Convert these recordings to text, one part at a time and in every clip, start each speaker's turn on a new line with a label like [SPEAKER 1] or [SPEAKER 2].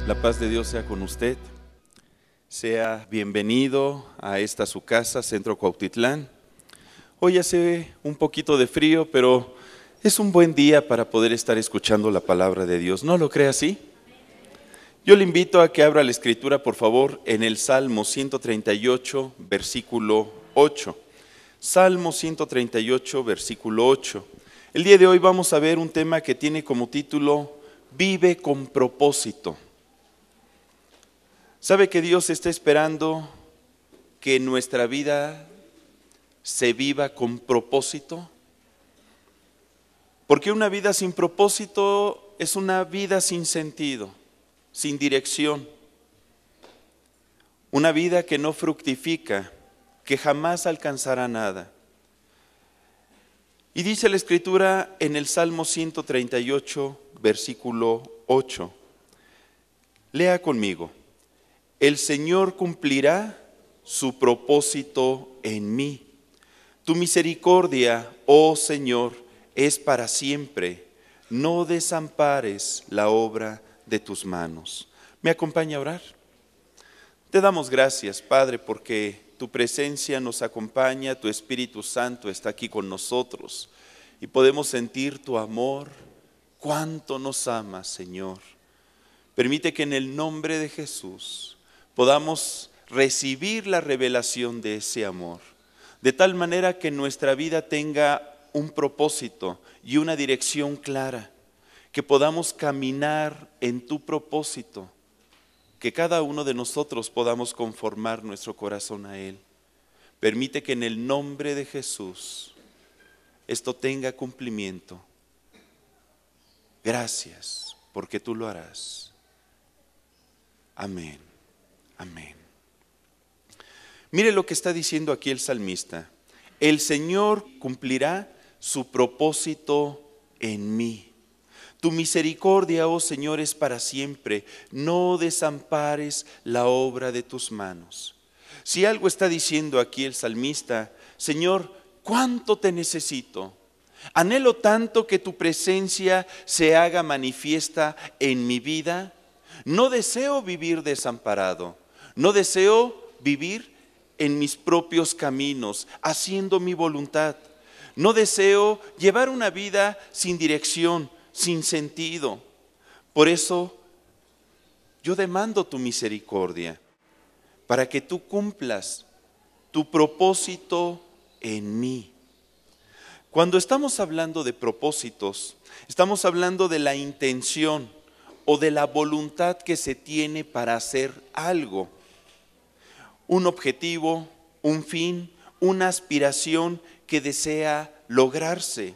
[SPEAKER 1] La paz de Dios sea con usted. Sea bienvenido a esta su casa, Centro Cuautitlán. Hoy hace un poquito de frío, pero es un buen día para poder estar escuchando la palabra de Dios. ¿No lo cree así? Yo le invito a que abra la escritura, por favor, en el Salmo 138, versículo 8. Salmo 138, versículo 8. El día de hoy vamos a ver un tema que tiene como título Vive con propósito. ¿Sabe que Dios está esperando que nuestra vida se viva con propósito? Porque una vida sin propósito es una vida sin sentido, sin dirección. Una vida que no fructifica, que jamás alcanzará nada. Y dice la Escritura en el Salmo 138, versículo 8. Lea conmigo. El Señor cumplirá su propósito en mí. Tu misericordia, oh Señor, es para siempre. No desampares la obra de tus manos. ¿Me acompaña a orar? Te damos gracias, Padre, porque tu presencia nos acompaña, tu Espíritu Santo está aquí con nosotros y podemos sentir tu amor. Cuánto nos amas, Señor. Permite que en el nombre de Jesús podamos recibir la revelación de ese amor, de tal manera que nuestra vida tenga un propósito y una dirección clara, que podamos caminar en tu propósito, que cada uno de nosotros podamos conformar nuestro corazón a Él. Permite que en el nombre de Jesús esto tenga cumplimiento. Gracias, porque tú lo harás. Amén. Amén. Mire lo que está diciendo aquí el salmista. El Señor cumplirá su propósito en mí. Tu misericordia, oh Señor, es para siempre. No desampares la obra de tus manos. Si algo está diciendo aquí el salmista, Señor, ¿cuánto te necesito? Anhelo tanto que tu presencia se haga manifiesta en mi vida. No deseo vivir desamparado. No deseo vivir en mis propios caminos, haciendo mi voluntad. No deseo llevar una vida sin dirección, sin sentido. Por eso yo demando tu misericordia, para que tú cumplas tu propósito en mí. Cuando estamos hablando de propósitos, estamos hablando de la intención o de la voluntad que se tiene para hacer algo. Un objetivo, un fin, una aspiración que desea lograrse.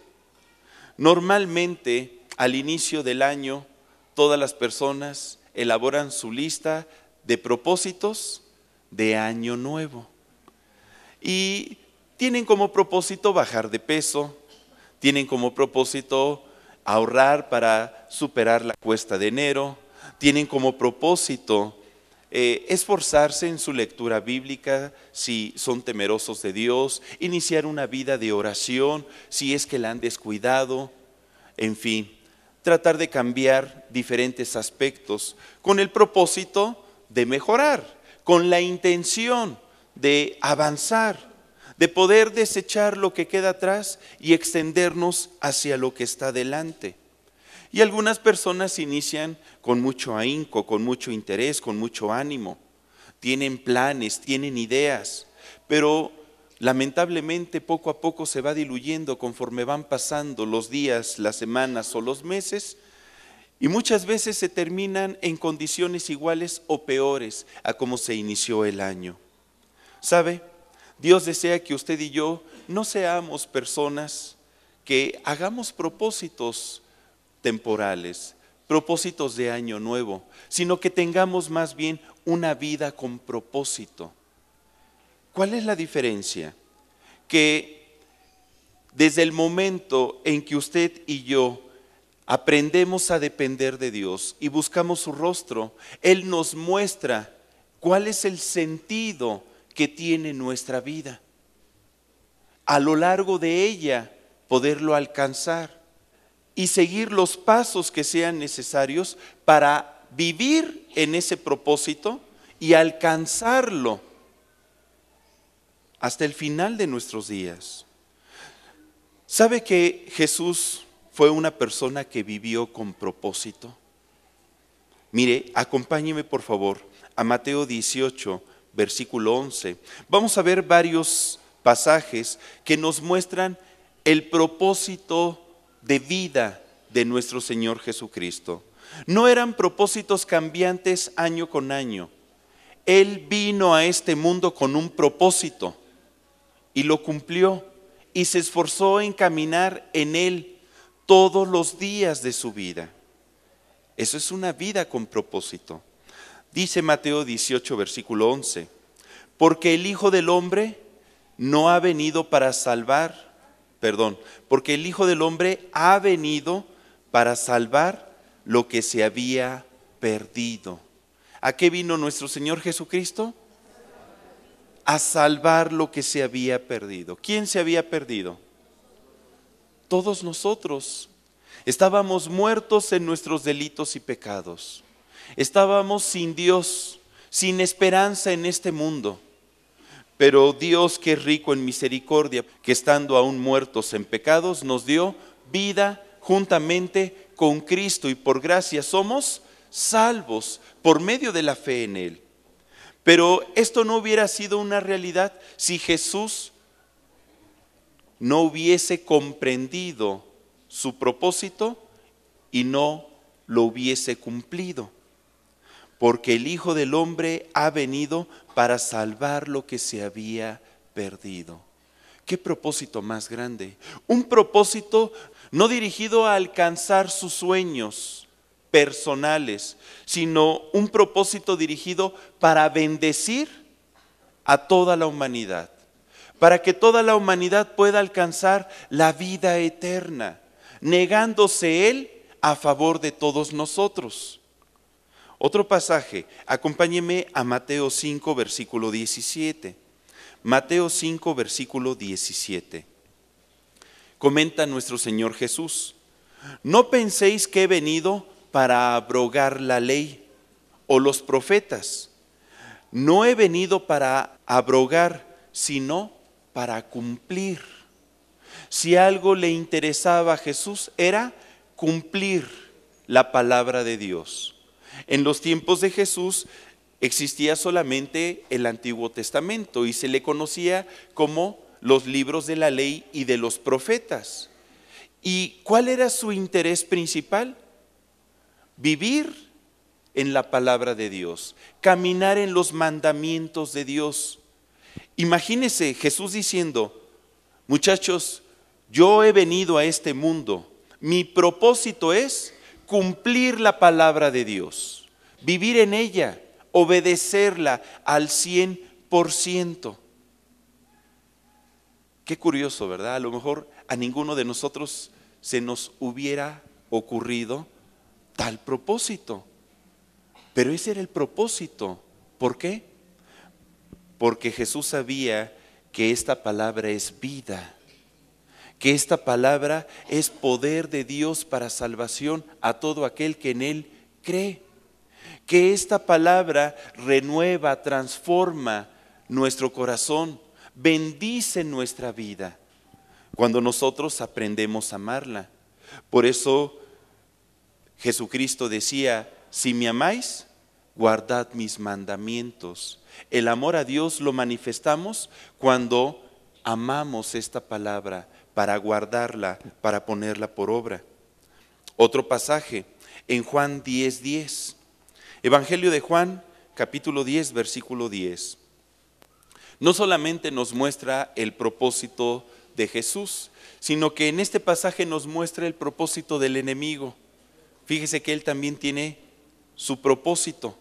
[SPEAKER 1] Normalmente, al inicio del año, todas las personas elaboran su lista de propósitos de año nuevo. Y tienen como propósito bajar de peso, tienen como propósito ahorrar para superar la cuesta de enero, tienen como propósito esforzarse en su lectura bíblica si son temerosos de Dios, iniciar una vida de oración si es que la han descuidado, en fin, tratar de cambiar diferentes aspectos con el propósito de mejorar, con la intención de avanzar, de poder desechar lo que queda atrás y extendernos hacia lo que está delante. Y algunas personas inician con mucho ahínco, con mucho interés, con mucho ánimo. Tienen planes, tienen ideas, pero lamentablemente poco a poco se va diluyendo conforme van pasando los días, las semanas o los meses, y muchas veces se terminan en condiciones iguales o peores a como se inició el año. ¿Sabe? Dios desea que usted y yo no seamos personas que hagamos propósitos temporales, propósitos de año nuevo, sino que tengamos más bien una vida con propósito. ¿Cuál es la diferencia? Que desde el momento en que usted y yo aprendemos a depender de Dios y buscamos su rostro, Él nos muestra cuál es el sentido que tiene nuestra vida. A lo largo de ella poderlo alcanzar y seguir los pasos que sean necesarios para vivir en ese propósito y alcanzarlo hasta el final de nuestros días. ¿Sabe que Jesús fue una persona que vivió con propósito? Mire, acompáñeme por favor a Mateo 18, versículo 11. Vamos a ver varios pasajes que nos muestran el propósito de vida de nuestro Señor Jesucristo. No eran propósitos cambiantes año con año. Él vino a este mundo con un propósito y lo cumplió y se esforzó en caminar en él todos los días de su vida. Eso es una vida con propósito. Dice Mateo 18, versículo 11, porque el Hijo del Hombre no ha venido para salvar, porque el Hijo del Hombre ha venido para salvar lo que se había perdido. ¿A qué vino nuestro Señor Jesucristo? A salvar lo que se había perdido. ¿Quién se había perdido? Todos nosotros. Estábamos muertos en nuestros delitos y pecados. Estábamos sin Dios, sin esperanza en este mundo. Pero Dios, que es rico en misericordia, que estando aún muertos en pecados, nos dio vida juntamente con Cristo, y por gracia somos salvos por medio de la fe en Él. Pero esto no hubiera sido una realidad si Jesús no hubiese comprendido su propósito y no lo hubiese cumplido. Porque el Hijo del Hombre ha venido para salvar lo que se había perdido. ¿Qué propósito más grande? Un propósito no dirigido a alcanzar sus sueños personales, sino un propósito dirigido para bendecir a toda la humanidad, para que toda la humanidad pueda alcanzar la vida eterna, negándose Él a favor de todos nosotros. Otro pasaje, acompáñeme a Mateo 5, versículo 17. Mateo 5, versículo 17. Comenta nuestro Señor Jesús: no penséis que he venido para abrogar la ley o los profetas. No he venido para abrogar, sino para cumplir. Si algo le interesaba a Jesús era cumplir la palabra de Dios. En los tiempos de Jesús existía solamente el Antiguo Testamento y se le conocía como los libros de la ley y de los profetas. ¿Y cuál era su interés principal? Vivir en la palabra de Dios, caminar en los mandamientos de Dios. Imagínese Jesús diciendo: muchachos, yo he venido a este mundo, mi propósito es cumplir la palabra de Dios, vivir en ella, obedecerla al 100%. Qué curioso, ¿verdad? A lo mejor a ninguno de nosotros se nos hubiera ocurrido tal propósito, pero ese era el propósito. ¿Por qué? Porque Jesús sabía que esta palabra es vida, que esta palabra es poder de Dios para salvación a todo aquel que en Él cree, que esta palabra renueva, transforma nuestro corazón, bendice nuestra vida cuando nosotros aprendemos a amarla. Por eso Jesucristo decía: si me amáis, guardad mis mandamientos. El amor a Dios lo manifestamos cuando amamos esta palabra, para guardarla, para ponerla por obra. Otro pasaje en Juan 10:10. Evangelio de Juan, capítulo 10, versículo 10. No solamente nos muestra el propósito de Jesús, sino que en este pasaje nos muestra el propósito del enemigo. Fíjese que él también tiene su propósito.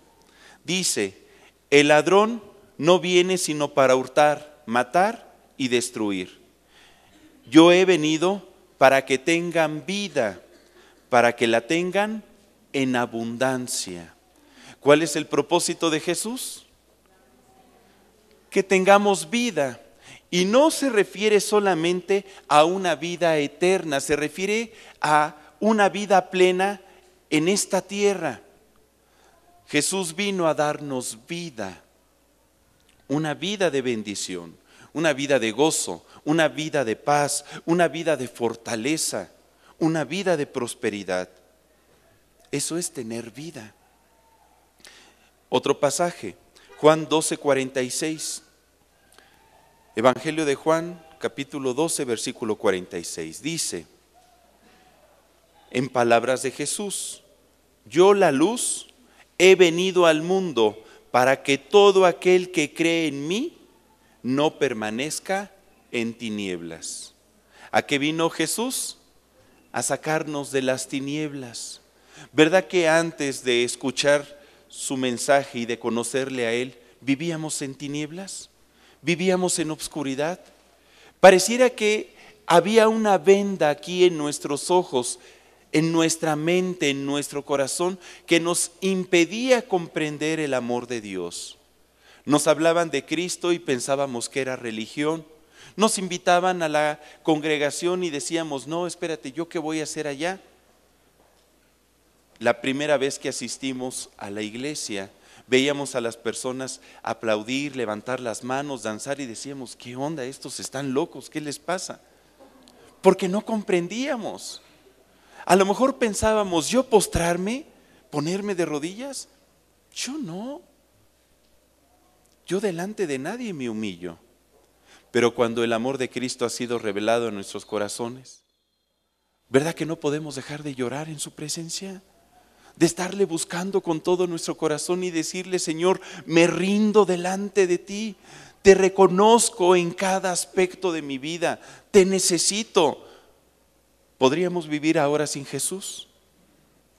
[SPEAKER 1] Dice: el ladrón no viene sino para hurtar, matar y destruir. Yo he venido para que tengan vida, para que la tengan en abundancia. ¿Cuál es el propósito de Jesús? Que tengamos vida. Y no se refiere solamente a una vida eterna, se refiere a una vida plena en esta tierra. Jesús vino a darnos vida, una vida de bendición, una vida de gozo, una vida de paz, una vida de fortaleza, una vida de prosperidad. Eso es tener vida. Otro pasaje, Juan 12:46. Evangelio de Juan, capítulo 12, versículo 46. Dice, en palabras de Jesús: yo, la luz, he venido al mundo para que todo aquel que cree en mí no permanezca en tinieblas. ¿A qué vino Jesús? A sacarnos de las tinieblas. ¿Verdad que antes de escuchar su mensaje y de conocerle a Él, vivíamos en tinieblas? ¿Vivíamos en obscuridad? Pareciera que había una venda aquí en nuestros ojos, en nuestra mente, en nuestro corazón, que nos impedía comprender el amor de Dios. Nos hablaban de Cristo y pensábamos que era religión. Nos invitaban a la congregación y decíamos, no, espérate, ¿yo qué voy a hacer allá? La primera vez que asistimos a la iglesia, veíamos a las personas aplaudir, levantar las manos, danzar y decíamos, ¿qué onda? Estos están locos, ¿qué les pasa? Porque no comprendíamos. A lo mejor pensábamos, ¿yo postrarme? ¿Ponerme de rodillas? Yo no. Yo delante de nadie me humillo. Pero cuando el amor de Cristo ha sido revelado en nuestros corazones, ¿verdad que no podemos dejar de llorar en su presencia? De estarle buscando con todo nuestro corazón y decirle, Señor, me rindo delante de ti, te reconozco en cada aspecto de mi vida, te necesito. ¿Podríamos vivir ahora sin Jesús?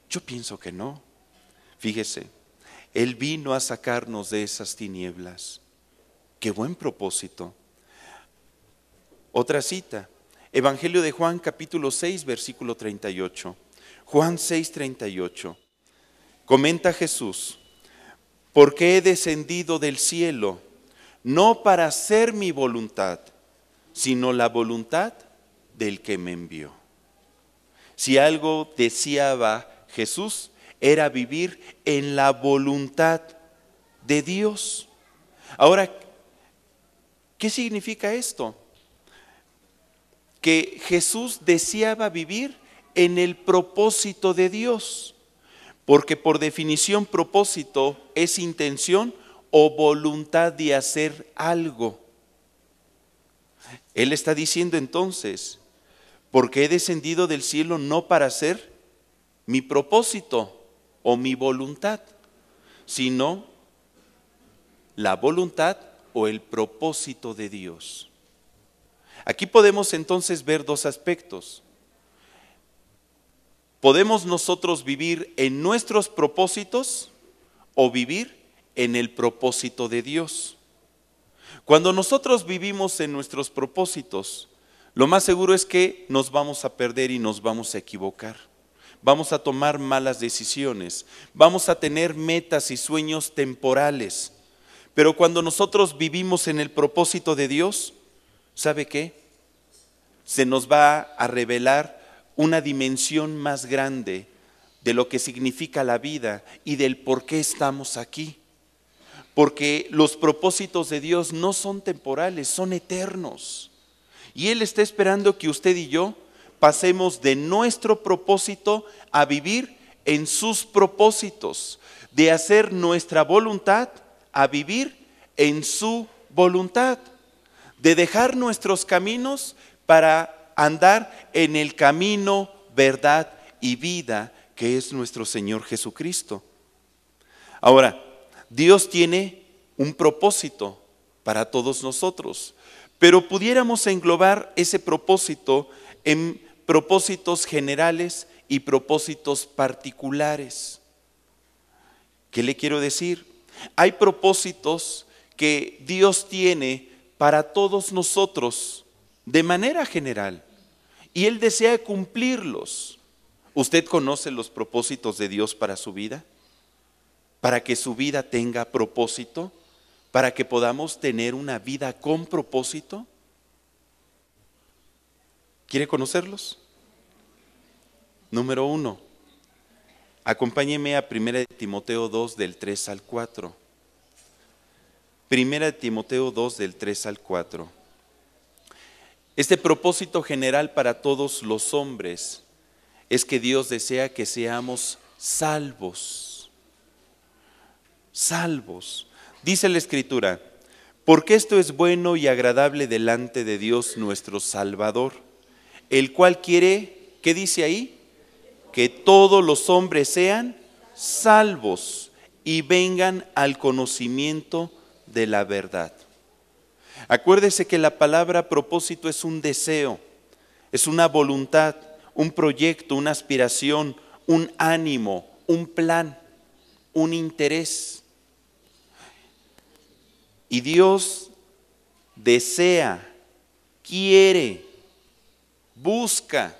[SPEAKER 1] Yo pienso que no. Fíjese, Él vino a sacarnos de esas tinieblas. Qué buen propósito. Otra cita, Evangelio de Juan capítulo 6, versículo 38. Juan 6, 38. Comenta Jesús, porque he descendido del cielo, no para hacer mi voluntad, sino la voluntad del que me envió. Si algo deseaba Jesús, era vivir en la voluntad de Dios. Ahora, ¿qué significa esto? Que Jesús deseaba vivir en el propósito de Dios, porque por definición propósito es intención o voluntad de hacer algo. Él está diciendo entonces, porque he descendido del cielo no para hacer mi propósito o mi voluntad, sino la voluntad o el propósito de Dios. Aquí podemos entonces ver dos aspectos. ¿Podemos nosotros vivir en nuestros propósitos o vivir en el propósito de Dios? Cuando nosotros vivimos en nuestros propósitos, lo más seguro es que nos vamos a perder y nos vamos a equivocar. Vamos a tomar malas decisiones, vamos a tener metas y sueños temporales. Pero cuando nosotros vivimos en el propósito de Dios, ¿sabe qué? Se nos va a revelar una dimensión más grande de lo que significa la vida y del por qué estamos aquí. Porque los propósitos de Dios no son temporales, son eternos. Y Él está esperando que usted y yo pasemos de nuestro propósito a vivir en sus propósitos, de hacer nuestra voluntad a vivir en su voluntad, de dejar nuestros caminos para andar en el camino, verdad y vida que es nuestro Señor Jesucristo. Ahora, Dios tiene un propósito para todos nosotros, pero pudiéramos englobar ese propósito en propósitos generales y propósitos particulares. ¿Qué le quiero decir? Hay propósitos que Dios tiene para todos nosotros de manera general y Él desea cumplirlos. ¿Usted conoce los propósitos de Dios para su vida? Para que su vida tenga propósito, para que podamos tener una vida con propósito. ¿Quiere conocerlos? Número 1, Acompáñeme a 1 Timoteo 2 del 3 al 4. 1 Timoteo 2 del 3 al 4. Este propósito general para todos los hombres es que Dios desea que seamos salvos. Salvos. Dice la Escritura, porque esto es bueno y agradable delante de Dios nuestro Salvador, el cual quiere, ¿qué dice ahí? Que todos los hombres sean salvos y vengan al conocimiento de la verdad. Acuérdese que la palabra propósito es un deseo, es una voluntad, un proyecto, una aspiración, un ánimo, un plan, un interés. Y Dios desea, quiere, busca,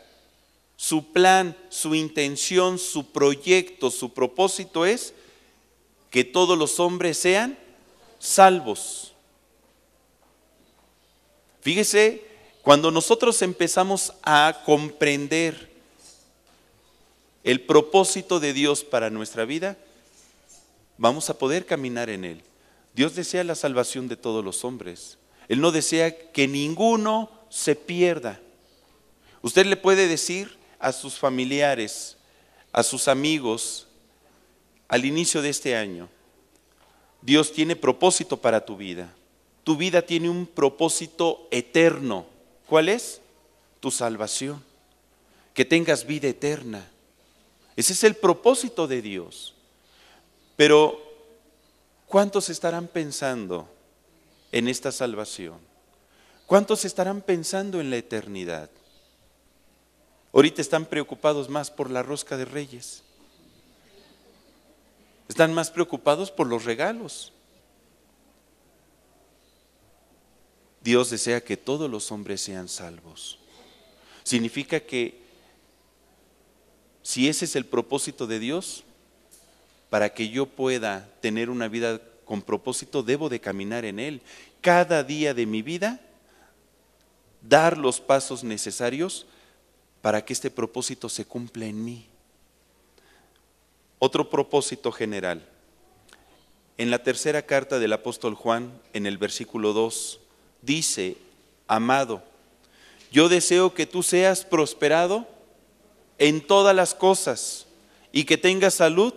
[SPEAKER 1] su plan, su intención, su proyecto, su propósito es que todos los hombres sean salvos. Fíjese, cuando nosotros empezamos a comprender el propósito de Dios para nuestra vida, vamos a poder caminar en él. Dios desea la salvación de todos los hombres. Él no desea que ninguno se pierda. Usted le puede decir a sus familiares, a sus amigos, al inicio de este año, Dios tiene propósito para tu vida. Tu vida tiene un propósito eterno. ¿Cuál es? Tu salvación. Que tengas vida eterna. Ese es el propósito de Dios. Pero, ¿cuántos estarán pensando en esta salvación? ¿Cuántos estarán pensando en la eternidad? Ahorita están preocupados más por la rosca de Reyes. Están más preocupados por los regalos. Dios desea que todos los hombres sean salvos. Significa que si ese es el propósito de Dios, para que yo pueda tener una vida con propósito, debo de caminar en él. Cada día de mi vida, dar los pasos necesarios para que este propósito se cumpla en mí. Otro propósito general. En la tercera carta del apóstol Juan, en el versículo 2, dice, amado, yo deseo que tú seas prosperado en todas las cosas y que tengas salud,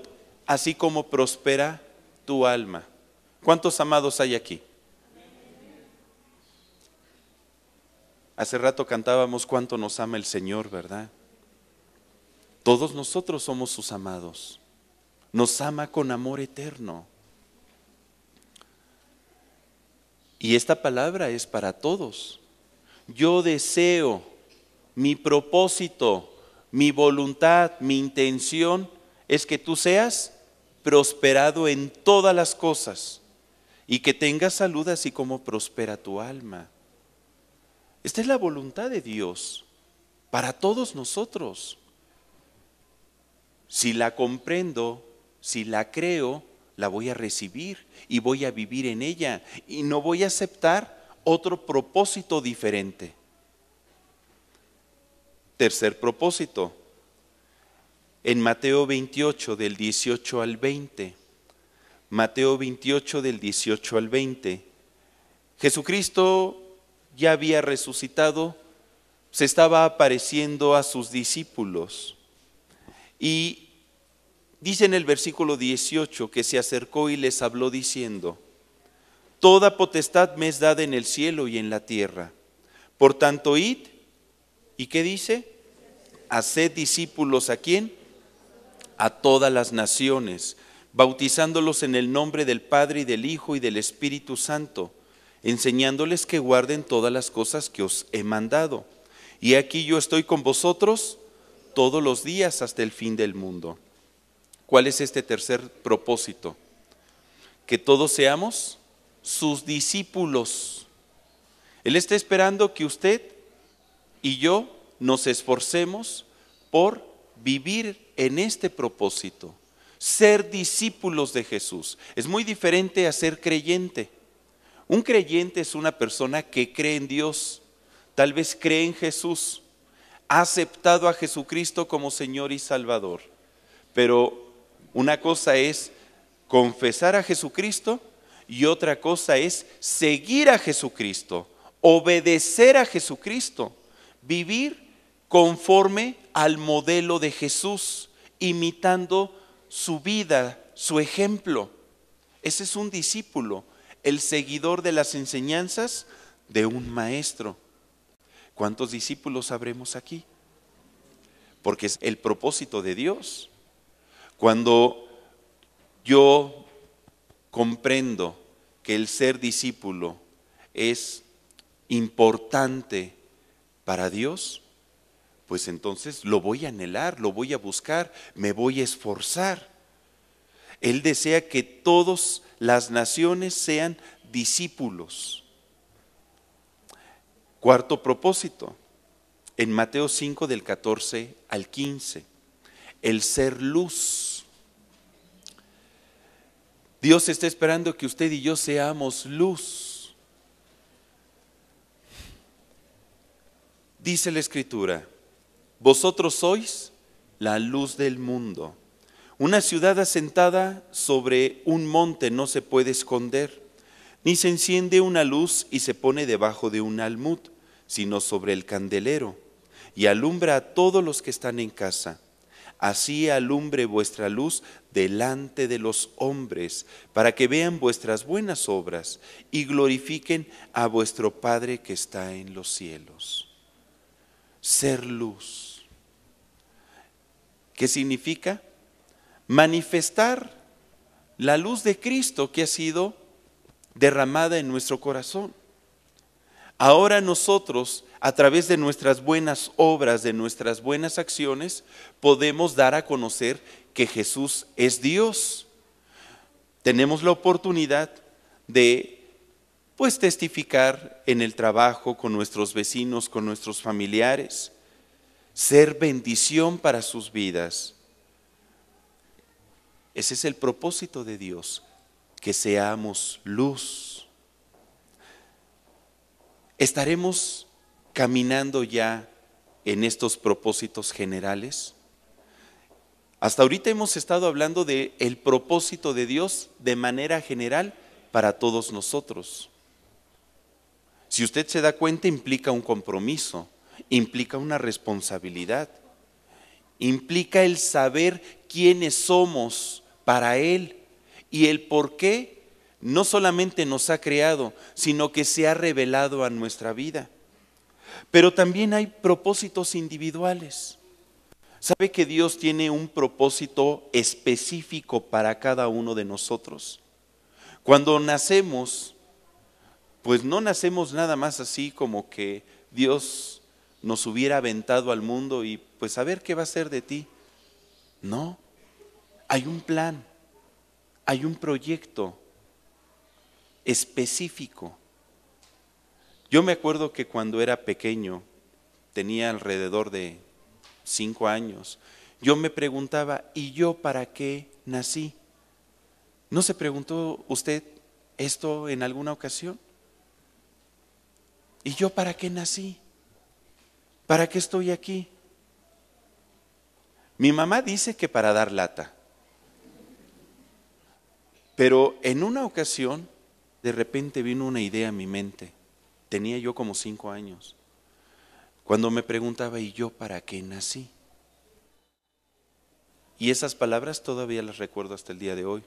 [SPEAKER 1] así como prospera tu alma. ¿Cuántos amados hay aquí? Hace rato cantábamos cuánto nos ama el Señor, ¿verdad? Todos nosotros somos sus amados. Nos ama con amor eterno. Y esta palabra es para todos. Yo deseo, mi propósito, mi voluntad, mi intención es que tú seas prosperado en todas las cosas y que tengas salud así como prospera tu alma. Esta es la voluntad de Dios para todos nosotros. Si la comprendo, si la creo, la voy a recibir y voy a vivir en ella y no voy a aceptar otro propósito diferente. Tercer propósito, en Mateo 28 del 18 al 20. Mateo 28 del 18 al 20. Jesucristo ya había resucitado, se estaba apareciendo a sus discípulos y dice en el versículo 18 que se acercó y les habló diciendo, toda potestad me es dada en el cielo y en la tierra. Por tanto, id, ¿y qué dice? Haced discípulos, ¿a quién? A todas las naciones, bautizándolos en el nombre del Padre y del Hijo y del Espíritu Santo, enseñándoles que guarden todas las cosas que os he mandado. Y aquí yo estoy con vosotros todos los días hasta el fin del mundo. ¿Cuál es este tercer propósito? Que todos seamos sus discípulos. Él está esperando que usted y yo nos esforcemos por vivir en este propósito, ser discípulos de Jesús. Es muy diferente a ser creyente. Un creyente es una persona que cree en Dios, tal vez cree en Jesús, ha aceptado a Jesucristo como Señor y Salvador, Pero una cosa es confesar a Jesucristo y otra cosa es seguir a Jesucristo, obedecer a Jesucristo, vivir conforme al modelo de Jesús, imitando su vida, su ejemplo. Ese es un discípulo, el seguidor de las enseñanzas de un maestro. ¿Cuántos discípulos habremos aquí? Porque es el propósito de Dios. Cuando yo comprendo que el ser discípulo es importante para Dios, pues entonces lo voy a anhelar, lo voy a buscar, me voy a esforzar. Él desea que todas las naciones sean discípulos. Cuarto propósito, en Mateo 5 del 14 al 15, el ser luz. Dios está esperando que usted y yo seamos luz. Dice la Escritura, vosotros sois la luz del mundo. Una ciudad asentada sobre un monte no se puede esconder, ni se enciende una luz y se pone debajo de un almud, sino sobre el candelero, y alumbra a todos los que están en casa. Así alumbre vuestra luz delante de los hombres, para que vean vuestras buenas obras y glorifiquen a vuestro Padre que está en los cielos. Ser luz. ¿Qué significa? Manifestar la luz de Cristo que ha sido derramada en nuestro corazón. Ahora nosotros, a través de nuestras buenas obras, de nuestras buenas acciones, podemos dar a conocer que Jesús es Dios. Tenemos la oportunidad de testificar en el trabajo, con nuestros vecinos, con nuestros familiares, ser bendición para sus vidas. Ese es el propósito de Dios, que seamos luz. ¿Estaremos caminando ya en estos propósitos generales? Hasta ahorita hemos estado hablando del propósito de Dios de manera general para todos nosotros. Si usted se da cuenta, implica un compromiso, implica una responsabilidad, implica el saber quiénes somos para Él y el por qué no solamente nos ha creado, sino que se ha revelado a nuestra vida. Pero también hay propósitos individuales. ¿Sabe que Dios tiene un propósito específico para cada uno de nosotros? Cuando nacemos, pues no nacemos nada más así como que Dios nos hubiera aventado al mundo y pues a ver qué va a hacer de ti. No, hay un plan, hay un proyecto específico. Yo me acuerdo que cuando era pequeño, tenía alrededor de 5 años, yo me preguntaba, ¿y yo para qué nací? ¿No se preguntó usted esto en alguna ocasión? ¿Y yo para qué nací? ¿Para qué estoy aquí? Mi mamá dice que para dar lata. Pero en una ocasión, de repente vino una idea a mi mente. Tenía yo como 5 años. Cuando me preguntaba, ¿y yo para qué nací? Y esas palabras todavía las recuerdo hasta el día de hoy.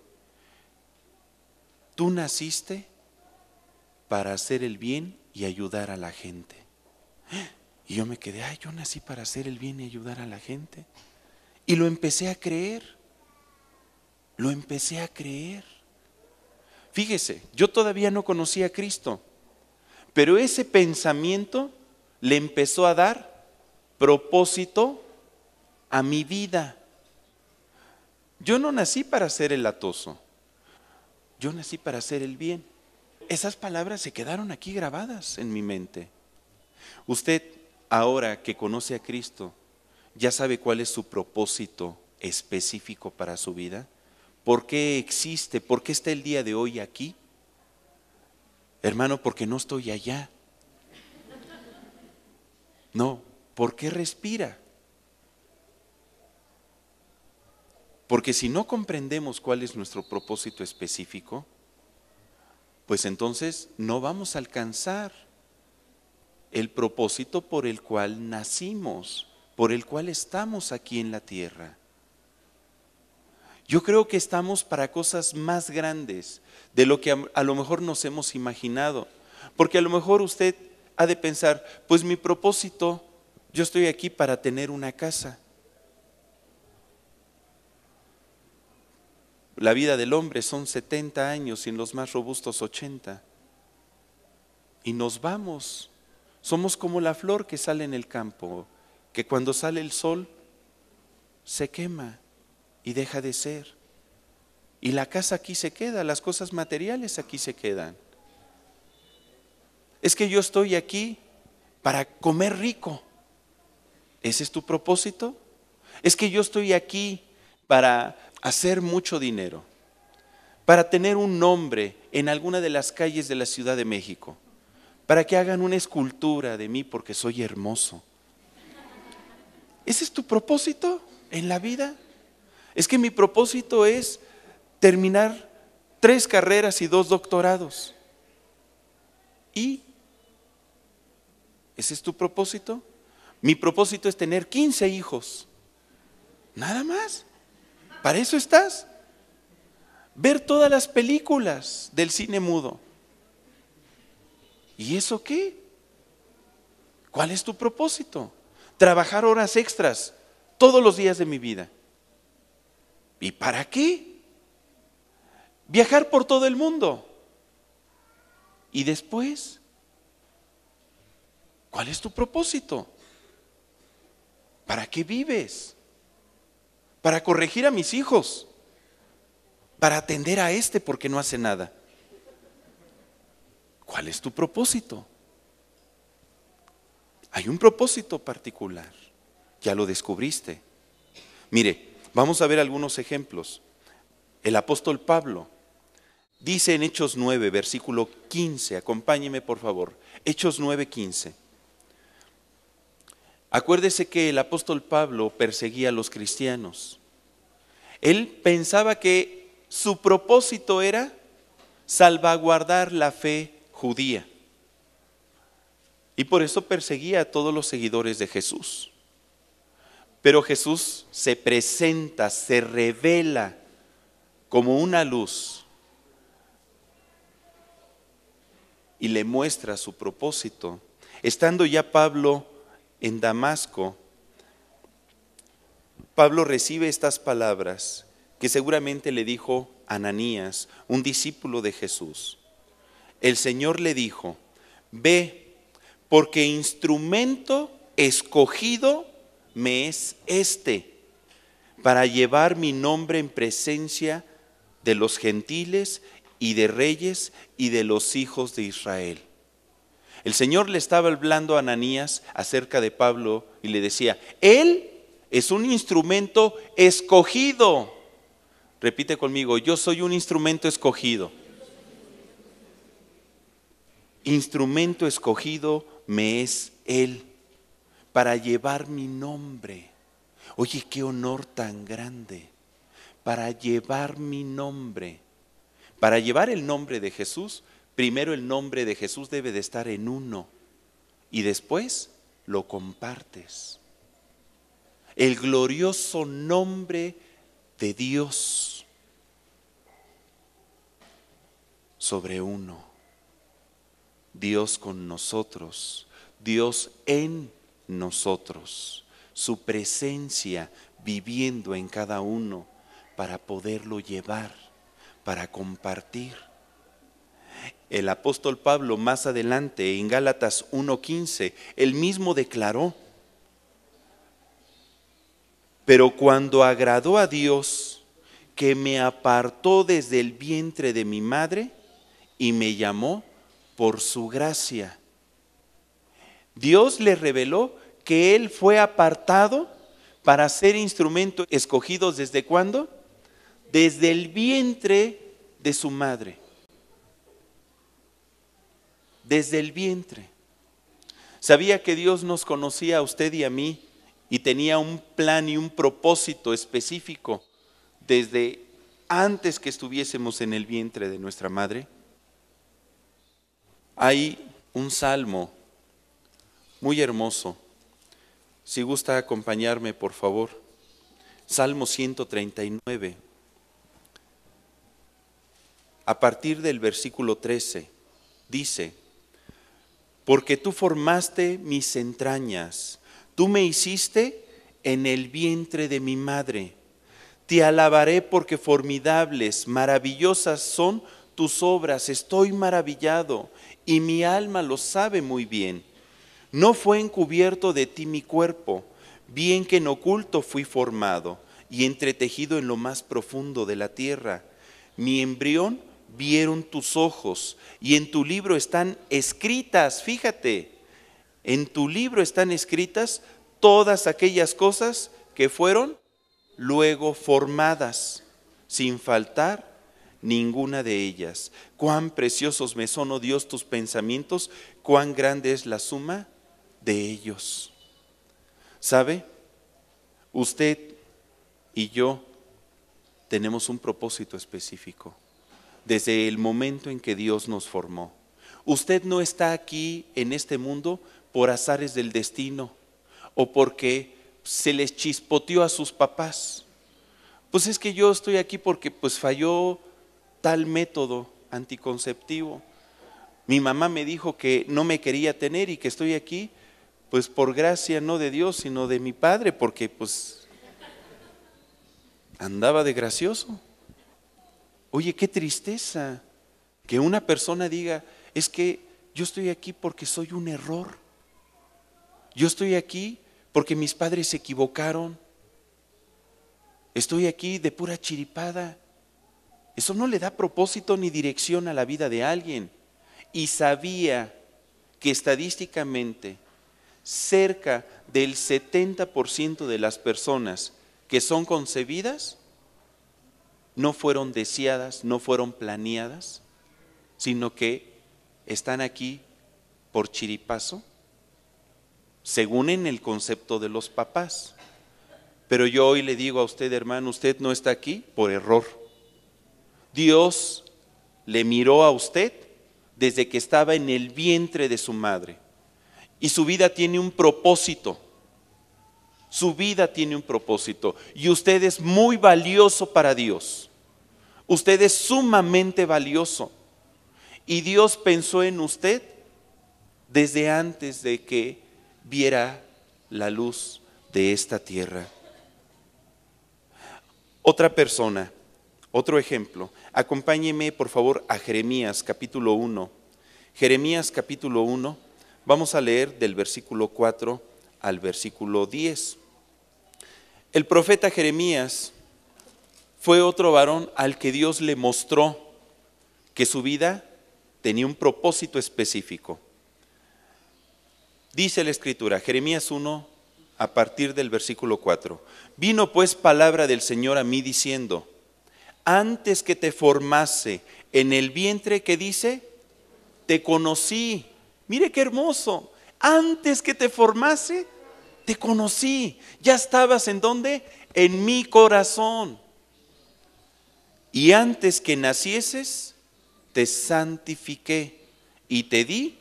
[SPEAKER 1] Tú naciste para hacer el bien y ayudar a la gente. Y yo me quedé, yo nací para hacer el bien y ayudar a la gente. Y lo empecé a creer. Lo empecé a creer. Fíjese, yo todavía no conocía a Cristo, pero ese pensamiento le empezó a dar propósito a mi vida. Yo no nací para ser el latoso, yo nací para hacer el bien. Esas palabras se quedaron aquí grabadas en mi mente. Usted, ahora que conoce a Cristo, ¿ya sabe cuál es su propósito específico para su vida? ¿Por qué existe? ¿Por qué está el día de hoy aquí? Hermano, porque no estoy allá. No, ¿por qué respira? Porque si no comprendemos cuál es nuestro propósito específico, pues entonces no vamos a alcanzar el propósito por el cual nacimos, por el cual estamos aquí en la tierra. Yo creo que estamos para cosas más grandes de lo que a lo mejor nos hemos imaginado. Porque a lo mejor usted ha de pensar, pues mi propósito, yo estoy aquí para tener una casa. La vida del hombre son 70 años y en los más robustos 80. Y nos vamos. Somos como la flor que sale en el campo, que cuando sale el sol se quema y deja de ser. Y la casa aquí se queda, las cosas materiales aquí se quedan. Es que yo estoy aquí para comer rico. ¿Ese es tu propósito? Es que yo estoy aquí para hacer mucho dinero, para tener un nombre en alguna de las calles de la Ciudad de México, para que hagan una escultura de mí porque soy hermoso. ¿Ese es tu propósito en la vida? Es que mi propósito es terminar 3 carreras y 2 doctorados. ¿Y ese es tu propósito? Mi propósito es tener 15 hijos. Nada más. ¿Para eso estás? Ver todas las películas del cine mudo. ¿Y eso qué? ¿Cuál es tu propósito? Trabajar horas extras todos los días de mi vida. ¿Y para qué? Viajar por todo el mundo. ¿Y después? ¿Cuál es tu propósito? ¿Para qué vives? Para corregir a mis hijos, para atender a este porque no hace nada. ¿Cuál es tu propósito? Hay un propósito particular, ya lo descubriste. Mire, vamos a ver algunos ejemplos. El apóstol Pablo dice en Hechos 9, versículo 15, acompáñeme por favor, Hechos 9, 15. Acuérdese que el apóstol Pablo perseguía a los cristianos. Él pensaba que su propósito era salvaguardar la fe judía. Y por eso perseguía a todos los seguidores de Jesús. Pero Jesús se presenta, se revela como una luz y le muestra su propósito. Estando ya Pablo en Damasco, Pablo recibe estas palabras que seguramente le dijo Ananías, un discípulo de Jesús. El Señor le dijo: ve, porque instrumento escogido me es este, para llevar mi nombre en presencia de los gentiles y de reyes y de los hijos de Israel. El Señor le estaba hablando a Ananías acerca de Pablo y le decía: él es un instrumento escogido. Repite conmigo: yo soy un instrumento escogido. Instrumento escogido me es él para llevar mi nombre. Oye, qué honor tan grande. Para llevar mi nombre. Para llevar el nombre de Jesús, primero el nombre de Jesús debe de estar en uno y después lo compartes. El glorioso nombre de Dios sobre uno. Dios con nosotros, Dios en nosotros, su presencia viviendo en cada uno para poderlo llevar, para compartir. El apóstol Pablo más adelante en Gálatas 1:15, él mismo declaró: pero cuando agradó a Dios, que me apartó desde el vientre de mi madre y me llamó por su gracia. Dios le reveló que él fue apartado para ser instrumento escogido. ¿Desde cuándo? Desde el vientre de su madre. Desde el vientre. ¿Sabía que Dios nos conocía a usted y a mí y tenía un plan y un propósito específico desde antes que estuviésemos en el vientre de nuestra madre. Hay un salmo muy hermoso. Si gusta acompañarme, por favor. Salmo 139. A partir del versículo 13, dice: porque tú formaste mis entrañas, tú me hiciste en el vientre de mi madre. Te alabaré porque formidables, maravillosas son tus obras. Estoy maravillado y mi alma lo sabe muy bien. No fue encubierto de ti mi cuerpo, bien que en oculto fui formado y entretejido en lo más profundo de la tierra. Mi embrión vieron tus ojos y en tu libro están escritas, fíjate, en tu libro están escritas todas aquellas cosas que fueron luego formadas, sin faltar ninguna de ellas. Cuán preciosos me son, oh Dios, tus pensamientos, cuán grande es la suma de ellos. ¿Sabe? Usted y yo tenemos un propósito específico desde el momento en que Dios nos formó. Usted no está aquí en este mundo por azares del destino o porque se les chispoteó a sus papás. Pues es que yo estoy aquí porque pues falló tal método anticonceptivo. Mi mamá me dijo que no me quería tener y que estoy aquí pues por gracia no de Dios sino de mi padre, porque pues andaba de gracioso. Oye, qué tristeza que una persona diga: es que yo estoy aquí porque soy un error. Yo estoy aquí porque mis padres se equivocaron. Estoy aquí de pura chiripada. Eso no le da propósito ni dirección a la vida de alguien. Y sabía que estadísticamente cerca del 70% de las personas que son concebidas no fueron deseadas, no fueron planeadas, sino que están aquí por chiripazo, según en el concepto de los papás. Pero yo hoy le digo a usted, hermano, usted no está aquí por error. Dios le miró a usted desde que estaba en el vientre de su madre. Y su vida tiene un propósito. Su vida tiene un propósito. Y usted es muy valioso para Dios. Usted es sumamente valioso. Y Dios pensó en usted desde antes de que viera la luz de esta tierra. Otra persona, otro ejemplo. Acompáñeme por favor a Jeremías capítulo 1. Jeremías capítulo 1, vamos a leer del versículo 4 al versículo 10. El profeta Jeremías fue otro varón al que Dios le mostró que su vida tenía un propósito específico. Dice la Escritura, Jeremías 1, a partir del versículo 4. Vino pues palabra del Señor a mí diciendo: antes que te formase en el vientre, ¿qué dice? Te conocí. Mire qué hermoso. Antes que te formase, te conocí. Ya estabas ¿en dónde? En mi corazón. Y antes que nacieses, te santifiqué y te di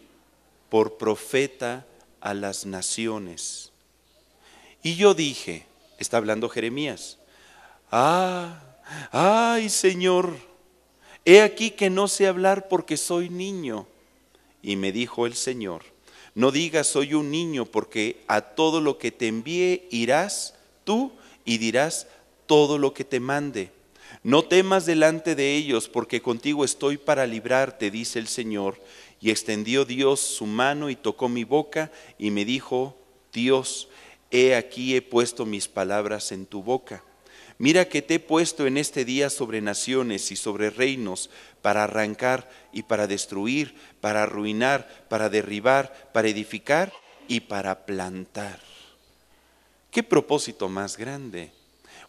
[SPEAKER 1] por profeta a las naciones. Y yo dije, está hablando Jeremías: ay Señor, he aquí que no sé hablar porque soy niño. Y me dijo el Señor: no digas soy un niño, porque a todo lo que te envíe irás tú y dirás todo lo que te mande. No temas delante de ellos, porque contigo estoy para librarte, dice el Señor. Y extendió Dios su mano y tocó mi boca y me dijo Dios: he aquí he puesto mis palabras en tu boca. Mira que te he puesto en este día sobre naciones y sobre reinos, para arrancar y para destruir, para arruinar, para derribar, para edificar y para plantar. ¿Qué propósito más grande?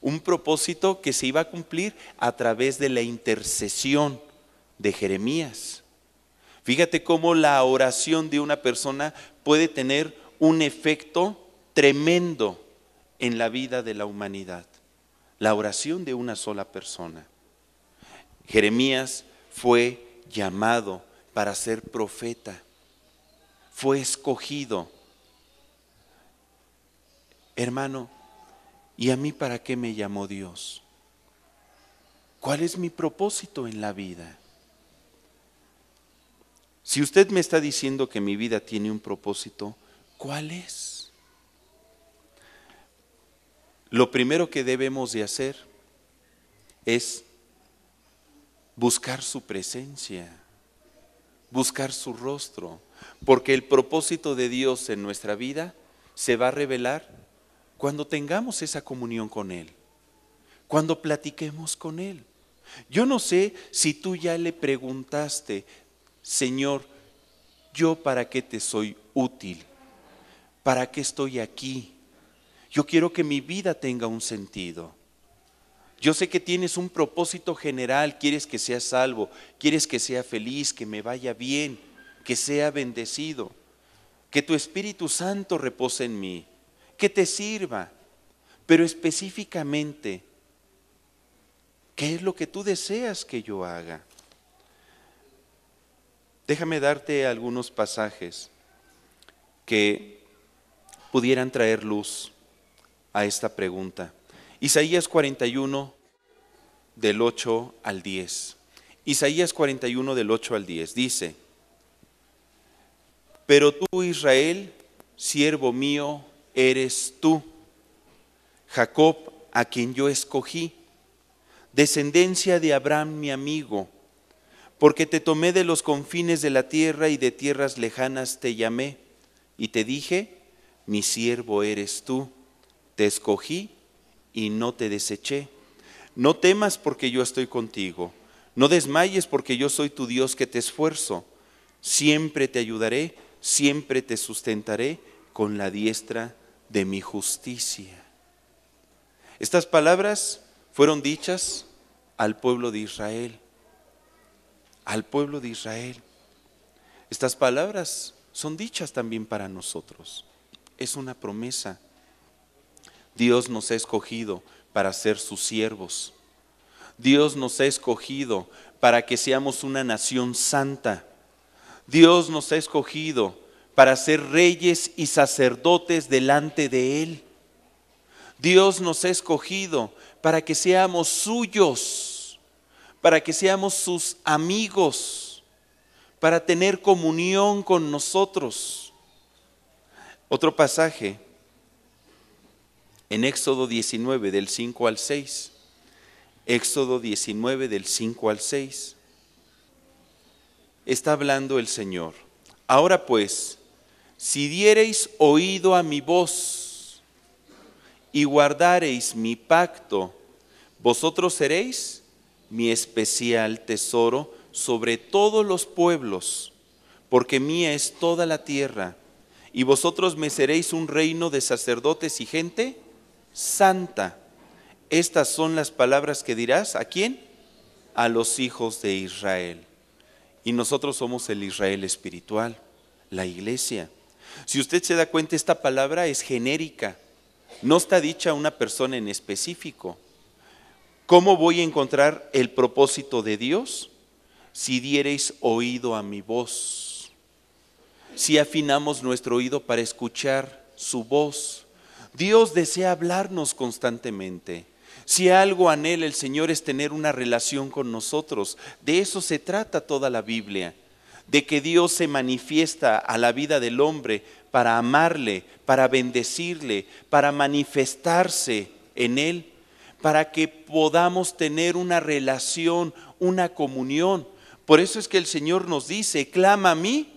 [SPEAKER 1] Un propósito que se iba a cumplir a través de la intercesión de Jeremías. Fíjate cómo la oración de una persona puede tener un efecto tremendo en la vida de la humanidad. la oración de una sola persona. Jeremías fue llamado para ser profeta, fue escogido. Hermano, ¿y a mí para qué me llamó Dios? ¿Cuál es mi propósito en la vida? Si usted me está diciendo que mi vida tiene un propósito, ¿cuál es? Lo primero que debemos de hacer es buscar su presencia, buscar su rostro, porque el propósito de Dios en nuestra vida se va a revelar cuando tengamos esa comunión con Él, cuando platiquemos con Él. Yo no sé si tú ya le preguntaste, Señor, ¿yo para qué te soy útil? ¿Para qué estoy aquí? Yo quiero que mi vida tenga un sentido. Yo sé que tienes un propósito general, quieres que sea salvo, quieres que sea feliz, que me vaya bien, que sea bendecido, que tu Espíritu Santo repose en mí, que te sirva, pero específicamente, ¿qué es lo que tú deseas que yo haga? Déjame darte algunos pasajes que pudieran traer luz a esta pregunta. Isaías 41 del 8 al 10. Isaías 41 del 8 al 10 dice: pero tú, Israel, siervo mío, eres tú, Jacob, a quien yo escogí, descendencia de Abraham mi amigo, porque te tomé de los confines de la tierra y de tierras lejanas te llamé, y te dije, mi siervo eres tú, te escogí y no te deseché. No temas porque yo estoy contigo, no desmayes porque yo soy tu Dios que te esfuerzo. Siempre te ayudaré, siempre te sustentaré con la diestra de mi justicia. Estas palabras fueron dichas al pueblo de Israel. Al pueblo de Israel. Estas palabras son dichas también para nosotros. Es una promesa. Dios nos ha escogido para ser sus siervos. Dios nos ha escogido para que seamos una nación santa. Dios nos ha escogido para ser reyes y sacerdotes delante de Él. Dios nos ha escogido para que seamos suyos, para que seamos sus amigos, para tener comunión con nosotros. Otro pasaje en Éxodo 19 del 5 al 6. Éxodo 19 del 5 al 6. Está hablando el Señor. Ahora pues, si diereis oído a mi voz y guardareis mi pacto, vosotros seréis mi especial tesoro sobre todos los pueblos, porque mía es toda la tierra, y vosotros me seréis un reino de sacerdotes y gente santa. Estas son las palabras que dirás, ¿a quién? A los hijos de Israel. Y nosotros somos el Israel espiritual, la iglesia. Si usted se da cuenta, esta palabra es genérica, no está dicha a una persona en específico. ¿Cómo voy a encontrar el propósito de Dios? Si diereis oído a mi voz, si afinamos nuestro oído para escuchar su voz. Dios desea hablarnos constantemente. Si algo anhela el Señor es tener una relación con nosotros. De eso se trata toda la Biblia, de que Dios se manifiesta a la vida del hombre para amarle, para bendecirle, para manifestarse en él, para que podamos tener una relación, una comunión. Por eso es que el Señor nos dice, clama a mí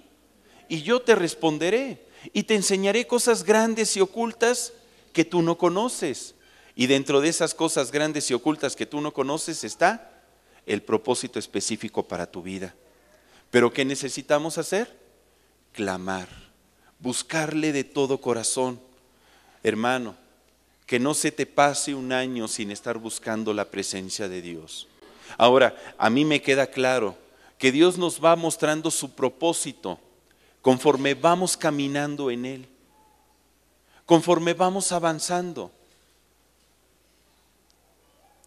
[SPEAKER 1] y yo te responderé y te enseñaré cosas grandes y ocultas que tú no conoces. Y dentro de esas cosas grandes y ocultas que tú no conoces está el propósito específico para tu vida. Pero ¿qué necesitamos hacer? Clamar, buscarle de todo corazón. Hermano, que no se te pase un año sin estar buscando la presencia de Dios. Ahora, a mí me queda claro que Dios nos va mostrando su propósito conforme vamos caminando en Él, conforme vamos avanzando.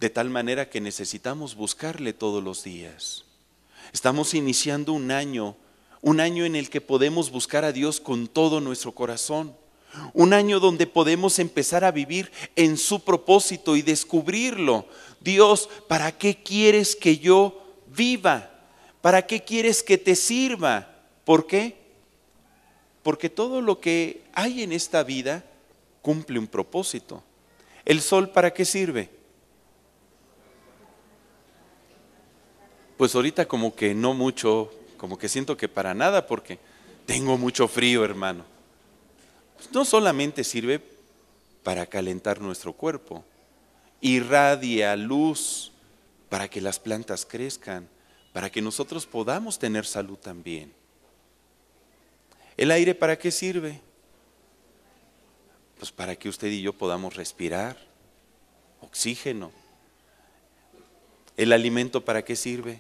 [SPEAKER 1] de tal manera que necesitamos buscarle todos los días. Estamos iniciando un año en el que podemos buscar a Dios con todo nuestro corazón. Un año donde podemos empezar a vivir en su propósito y descubrirlo. Dios, ¿para qué quieres que yo viva? ¿Para qué quieres que te sirva? ¿Por qué? Porque todo lo que hay en esta vida cumple un propósito. ¿El sol para qué sirve? Pues ahorita como que no mucho, como que siento que para nada porque tengo mucho frío, hermano. No solamente sirve para calentar nuestro cuerpo, irradia luz para que las plantas crezcan, para que nosotros podamos tener salud también. ¿El aire para qué sirve? Pues para que usted y yo podamos respirar, oxígeno. ¿El alimento para qué sirve?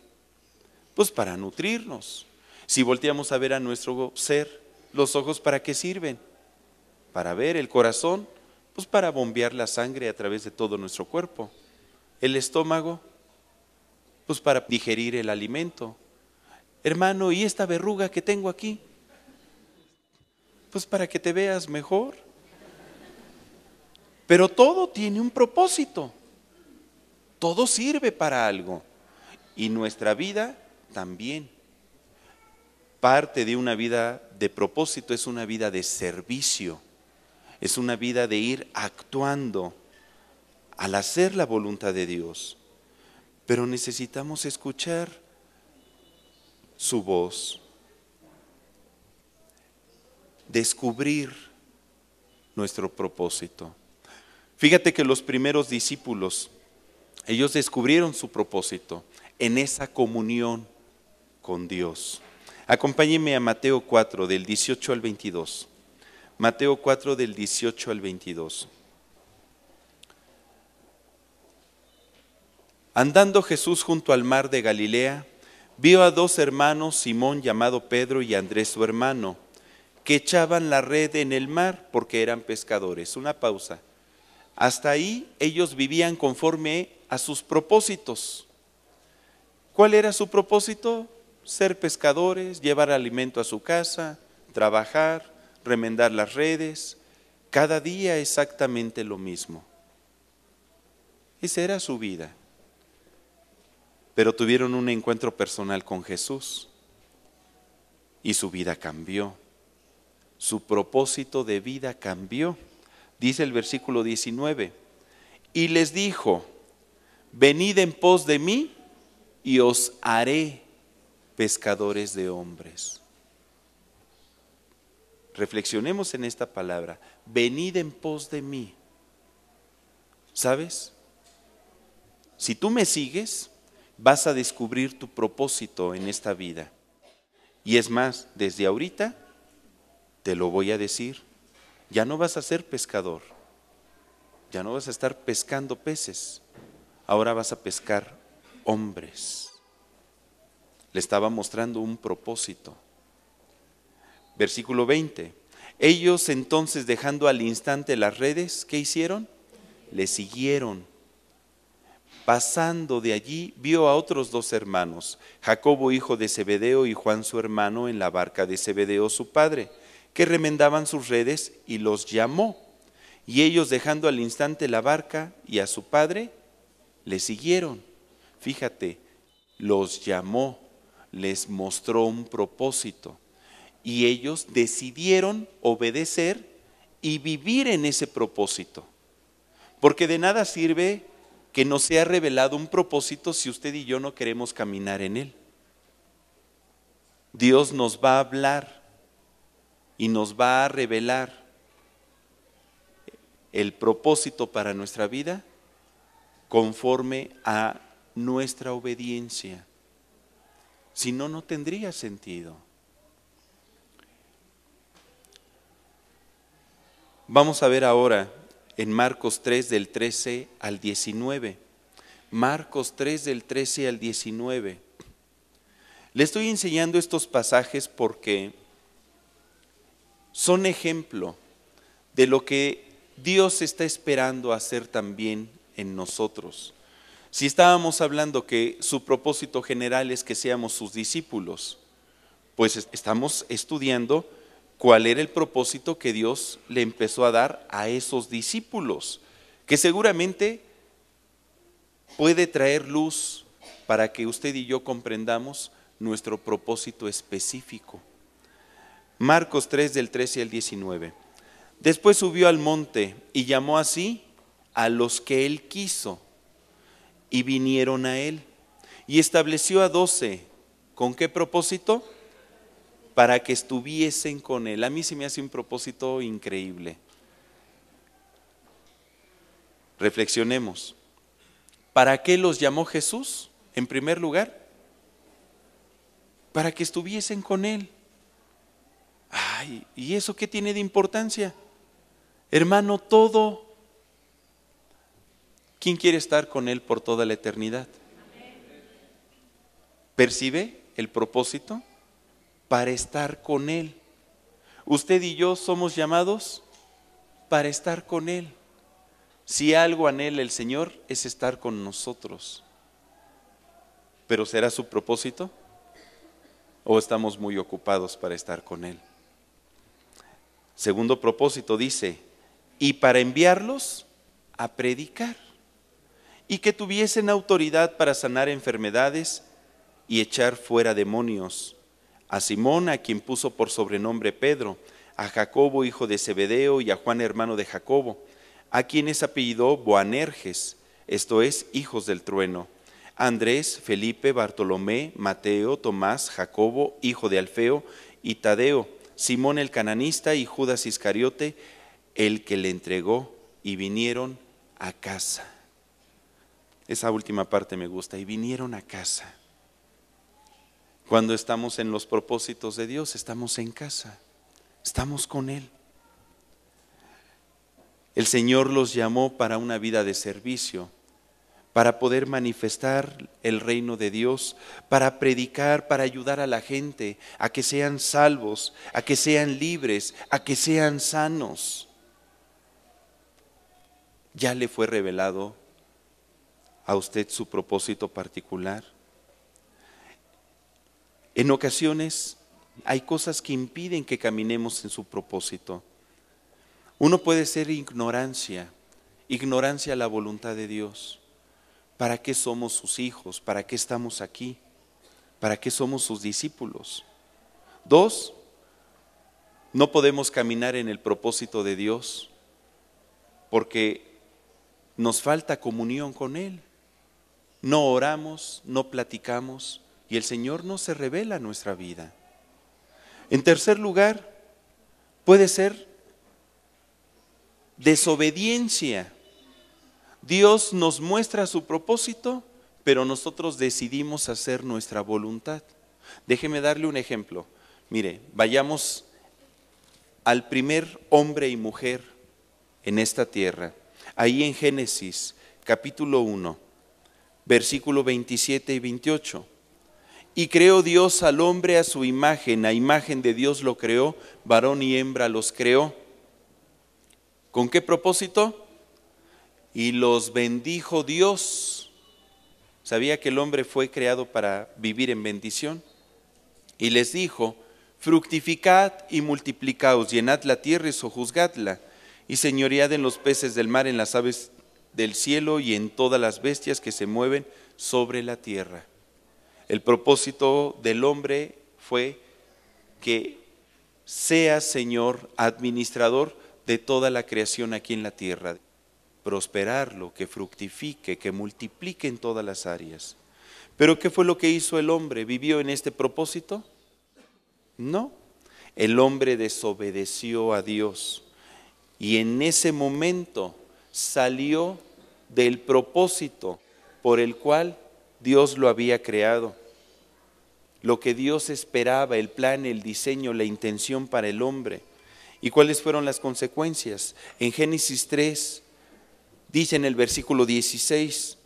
[SPEAKER 1] Pues para nutrirnos. Si volteamos a ver a nuestro ser, los ojos ¿para qué sirven? Para ver. El corazón, pues para bombear la sangre a través de todo nuestro cuerpo. El estómago, pues para digerir el alimento. Hermano, ¿y esta verruga que tengo aquí? Pues para que te veas mejor. Pero todo tiene un propósito. Todo sirve para algo. Y nuestra vida también. Parte de una vida de propósito es una vida de servicio. Es una vida de ir actuando al hacer la voluntad de Dios. Pero necesitamos escuchar su voz. Descubrir nuestro propósito. Fíjate que los primeros discípulos, ellos descubrieron su propósito en esa comunión con Dios. Acompáñenme a Mateo 4, del 18 al 22. Mateo 4, del 18 al 22. Andando Jesús junto al mar de Galilea, vio a dos hermanos, Simón llamado Pedro y Andrés su hermano, que echaban la red en el mar porque eran pescadores. Una pausa. Hasta ahí ellos vivían conforme a sus propósitos. ¿Cuál era su propósito? Ser pescadores, llevar alimento a su casa, trabajar, remendar las redes. Cada día exactamente lo mismo. Esa era su vida. Pero tuvieron un encuentro personal con Jesús y su vida cambió. Su propósito de vida cambió. Dice el versículo 19, y les dijo, venid en pos de mí y os haré pescadores de hombres. Reflexionemos en esta palabra, venid en pos de mí. ¿Sabes? Si tú me sigues, vas a descubrir tu propósito en esta vida. Y es más, desde ahorita te lo voy a decir. Ya no vas a ser pescador, ya no vas a estar pescando peces, ahora vas a pescar hombres. Le estaba mostrando un propósito. Versículo 20. Ellos entonces, dejando al instante las redes, ¿qué hicieron? Le siguieron. Pasando de allí, vio a otros dos hermanos, Jacobo hijo de Zebedeo y Juan su hermano, en la barca de Zebedeo su padre, que remendaban sus redes, y los llamó. Y ellos, dejando al instante la barca y a su padre, le siguieron. Fíjate, los llamó, les mostró un propósito. Y ellos decidieron obedecer y vivir en ese propósito. Porque de nada sirve que nos sea revelado un propósito si usted y yo no queremos caminar en él. Dios nos va a hablar y nos va a revelar el propósito para nuestra vida conforme a nuestra obediencia. Si no, no tendría sentido. Vamos a ver ahora en Marcos 3 del 13 al 19. Marcos 3 del 13 al 19. Le estoy enseñando estos pasajes porque son ejemplo de lo que Dios está esperando hacer también en nosotros. Si estábamos hablando que su propósito general es que seamos sus discípulos, pues estamos estudiando cuál era el propósito que Dios le empezó a dar a esos discípulos, que seguramente puede traer luz para que usted y yo comprendamos nuestro propósito específico. Marcos 3 del 13 al 19. Después subió al monte y llamó así a los que él quiso y vinieron a él. Y estableció a 12. ¿Con qué propósito? Para que estuviesen con él. A mí se me hace un propósito increíble. Reflexionemos. ¿Para qué los llamó Jesús? En primer lugar, para que estuviesen con él. Ay, ¿y eso qué tiene de importancia? Hermano, todo. ¿Quién quiere estar con él por toda la eternidad? ¿Percibe el propósito? Para estar con él. Usted y yo somos llamados para estar con él. Si algo anhela el Señor es estar con nosotros. ¿Pero será su propósito? ¿O estamos muy ocupados para estar con él? Segundo propósito dice, y para enviarlos a predicar, y que tuviesen autoridad para sanar enfermedades y echar fuera demonios. A Simón, a quien puso por sobrenombre Pedro, a Jacobo, hijo de Zebedeo, y a Juan, hermano de Jacobo, a quienes apellidó Boanerges, esto es, hijos del trueno, a Andrés, Felipe, Bartolomé, Mateo, Tomás, Jacobo, hijo de Alfeo, y Tadeo, Simón el cananista y Judas Iscariote, el que le entregó, y vinieron a casa. Esa última parte me gusta, y vinieron a casa. Cuando estamos en los propósitos de Dios, estamos en casa, estamos con Él. El Señor los llamó para una vida de servicio, para poder manifestar el reino de Dios, para predicar, para ayudar a la gente a que sean salvos, a que sean libres, a que sean sanos. ¿Ya le fue revelado a usted su propósito particular? En ocasiones hay cosas que impiden que caminemos en su propósito. Uno puede ser ignorancia a la voluntad de Dios. ¿Para qué somos sus hijos? ¿Para qué estamos aquí? ¿Para qué somos sus discípulos? 2, no podemos caminar en el propósito de Dios porque nos falta comunión con Él. No oramos, no platicamos y el Señor no se revela en nuestra vida. En tercer lugar, puede ser desobediencia. Dios nos muestra su propósito, pero nosotros decidimos hacer nuestra voluntad. Déjeme darle un ejemplo. Mire, vayamos al primer hombre y mujer en esta tierra. Ahí en Génesis, capítulo 1, versículo 27 y 28. Y creó Dios al hombre a su imagen, a imagen de Dios lo creó, varón y hembra los creó. ¿Con qué propósito? Y los bendijo Dios. ¿Sabía que el hombre fue creado para vivir en bendición? Y les dijo, fructificad y multiplicaos, llenad la tierra y sojuzgadla, y señoread en los peces del mar, en las aves del cielo y en todas las bestias que se mueven sobre la tierra. El propósito del hombre fue que sea Señor, administrador de toda la creación aquí en la tierra. Prosperarlo, que fructifique, que multiplique en todas las áreas. ¿Pero qué fue lo que hizo el hombre? ¿Vivió en este propósito? No. El hombre desobedeció a Dios y en ese momento salió del propósito por el cual Dios lo había creado. Lo que Dios esperaba, el plan, el diseño, la intención para el hombre. ¿Y cuáles fueron las consecuencias? En Génesis 3 dice en el versículo 16,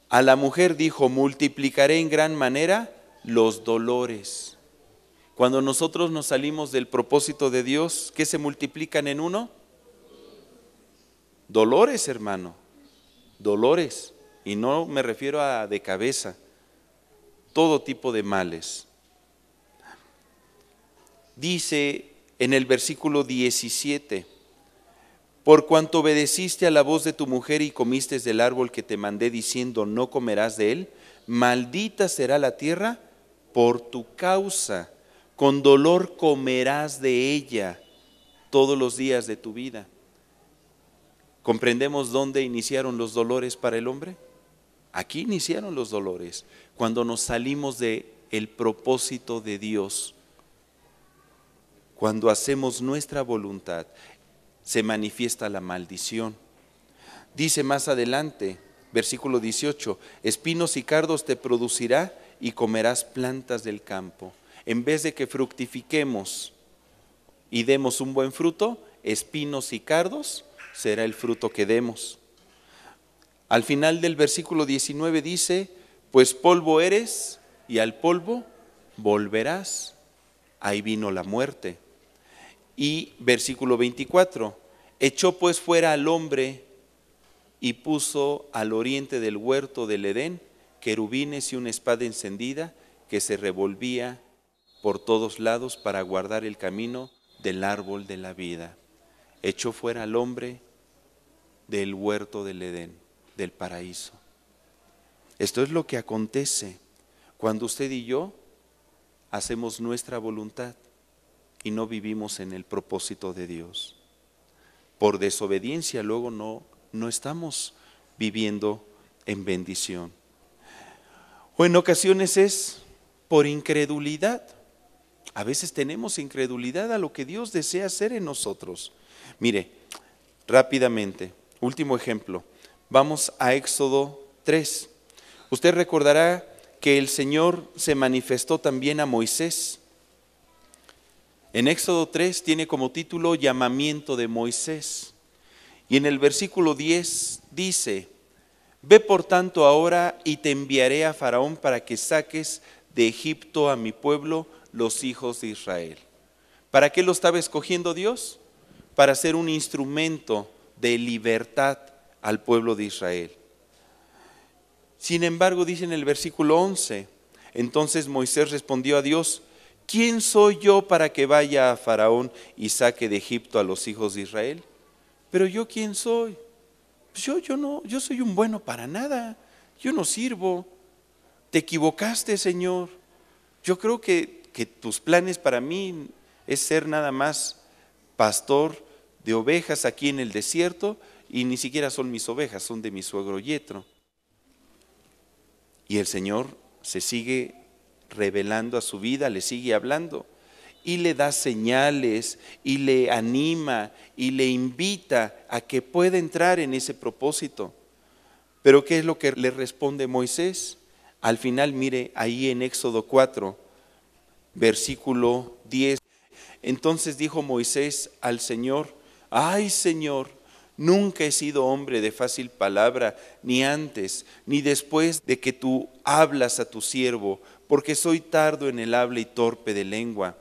[SPEAKER 1] a la mujer dijo, multiplicaré en gran manera los dolores. Cuando nosotros nos salimos del propósito de Dios, ¿qué se multiplican en uno? Dolores, hermano, dolores. y no me refiero a de cabeza, todo tipo de males. Dice en el versículo 17, por cuanto obedeciste a la voz de tu mujer y comiste del árbol que te mandé diciendo, no comerás de él, maldita será la tierra por tu causa, con dolor comerás de ella todos los días de tu vida. ¿Comprendemos dónde iniciaron los dolores para el hombre? Aquí iniciaron los dolores, cuando nos salimos del propósito de Dios. Cuando hacemos nuestra voluntad, se manifiesta la maldición. Dice más adelante, versículo 18, espinos y cardos te producirá y comerás plantas del campo. En vez de que fructifiquemos y demos un buen fruto, espinos y cardos será el fruto que demos. Al final del versículo 19 dice, pues polvo eres y al polvo volverás. Ahí vino la muerte. Y versículo 24, echó pues fuera al hombre y puso al oriente del huerto del Edén querubines y una espada encendida que se revolvía por todos lados para guardar el camino del árbol de la vida. Echó fuera al hombre del huerto del Edén, del paraíso. Esto es lo que acontece cuando usted y yo hacemos nuestra voluntad y no vivimos en el propósito de Dios. Por desobediencia luego no estamos viviendo en bendición. O en ocasiones es por incredulidad. A veces tenemos incredulidad a lo que Dios desea hacer en nosotros. Mire, rápidamente, último ejemplo. Vamos a Éxodo 3. Usted recordará que el Señor se manifestó también a Moisés. En Éxodo 3 tiene como título Llamamiento de Moisés. Y en el versículo 10 dice, ve por tanto ahora y te enviaré a Faraón para que saques de Egipto a mi pueblo, los hijos de Israel. ¿Para qué lo estaba escogiendo Dios? Para ser un instrumento de libertad al pueblo de Israel. Sin embargo, dice en el versículo 11, entonces Moisés respondió a Dios, ¿quién soy yo para que vaya a Faraón y saque de Egipto a los hijos de Israel? Pero yo, ¿quién soy? Pues yo soy un bueno para nada, yo no sirvo. Te equivocaste, Señor. Yo creo que tus planes para mí es ser nada más pastor de ovejas aquí en el desierto, y ni siquiera son mis ovejas, son de mi suegro Yetro. Y el Señor se sigue revelando a su vida, le sigue hablando y le da señales y le anima y le invita a que pueda entrar en ese propósito. Pero ¿qué es lo que le responde Moisés? Al final, mire, ahí en Éxodo 4, versículo 10. Entonces dijo Moisés al Señor, ay Señor, nunca he sido hombre de fácil palabra, ni antes, ni después de que tú hablas a tu siervo, porque soy tardo en el habla y torpe de lengua.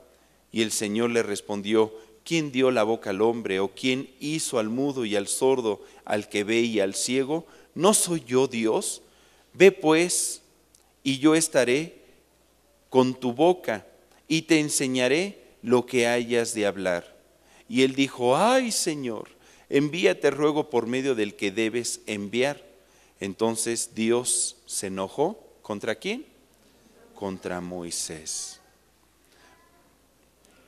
[SPEAKER 1] Y el Señor le respondió, ¿quién dio la boca al hombre? ¿O quién hizo al mudo y al sordo, al que ve y al ciego? ¿No soy yo Dios? Ve pues, y yo estaré con tu boca, y te enseñaré lo que hayas de hablar. Y él dijo, ay Señor, envíate ruego por medio del que debes enviar. Entonces Dios se enojó. ¿Contra quién? Contra Moisés.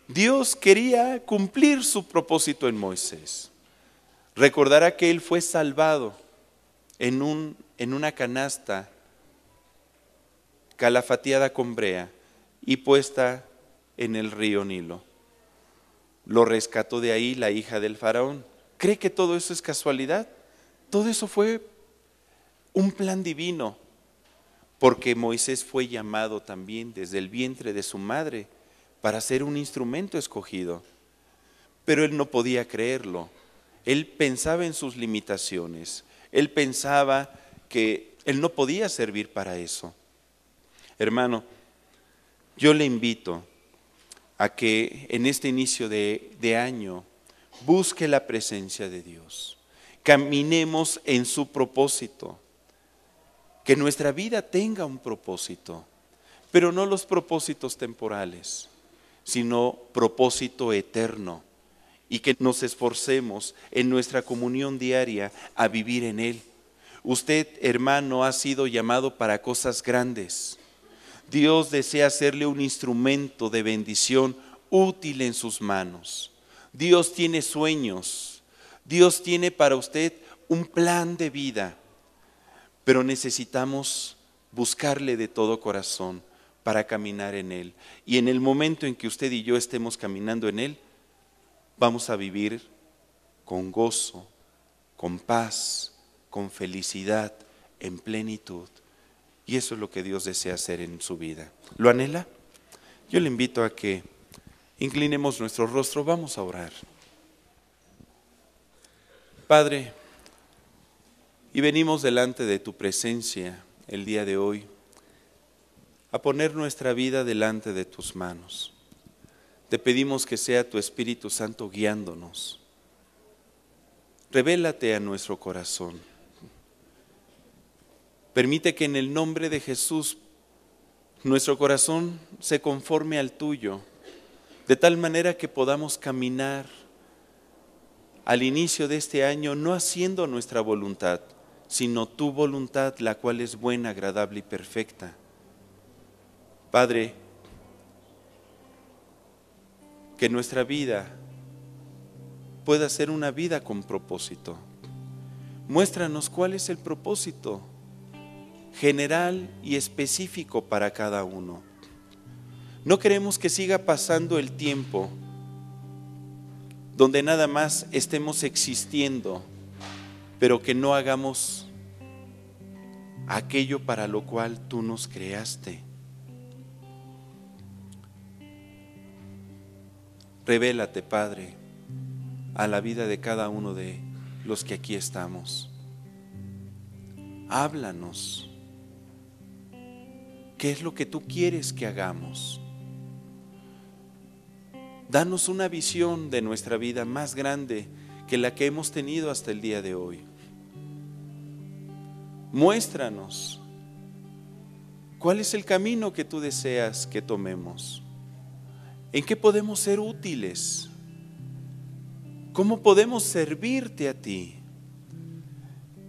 [SPEAKER 1] Dios quería cumplir su propósito en Moisés. Recordará que él fue salvado en una canasta calafateada con brea y puesta en el río Nilo. Lo rescató de ahí la hija del faraón. ¿Cree que todo eso es casualidad? Todo eso fue un plan divino, porque Moisés fue llamado también desde el vientre de su madre para ser un instrumento escogido. Pero él no podía creerlo. Él pensaba en sus limitaciones. Él pensaba que él no podía servir para eso. Hermano, yo le invito a que en este inicio de año busque la presencia de Dios. Caminemos en su propósito. que nuestra vida tenga un propósito, pero no los propósitos temporales, sino propósito eterno, y que nos esforcemos en nuestra comunión diaria a vivir en Él. Usted, hermano, ha sido llamado para cosas grandes. Dios desea hacerle un instrumento de bendición útil en sus manos. Dios tiene sueños. Dios tiene para usted un plan de vida. Pero necesitamos buscarle de todo corazón para caminar en Él. Y en el momento en que usted y yo estemos caminando en Él, vamos a vivir con gozo, con paz, con felicidad, en plenitud. Y eso es lo que Dios desea hacer en su vida. ¿Lo anhela? Yo le invito a que inclinemos nuestro rostro, vamos a orar. Padre, y venimos delante de tu presencia el día de hoy a poner nuestra vida delante de tus manos. Te pedimos que sea tu Espíritu Santo guiándonos. Revélate a nuestro corazón. Permite que en el nombre de Jesús nuestro corazón se conforme al tuyo, de tal manera que podamos caminar al inicio de este año no haciendo nuestra voluntad, sino tu voluntad, la cual es buena, agradable y perfecta. Padre, que nuestra vida pueda ser una vida con propósito. Muéstranos cuál es el propósito general y específico para cada uno. No queremos que siga pasando el tiempo donde nada más estemos existiendo, pero que no hagamos aquello para lo cual tú nos creaste. Revélate, Padre, a la vida de cada uno de los que aquí estamos. Háblanos. ¿Qué es lo que tú quieres que hagamos? Danos una visión de nuestra vida más grande que la que hemos tenido hasta el día de hoy. Muéstranos cuál es el camino que tú deseas que tomemos. ¿En qué podemos ser útiles? ¿Cómo podemos servirte a ti?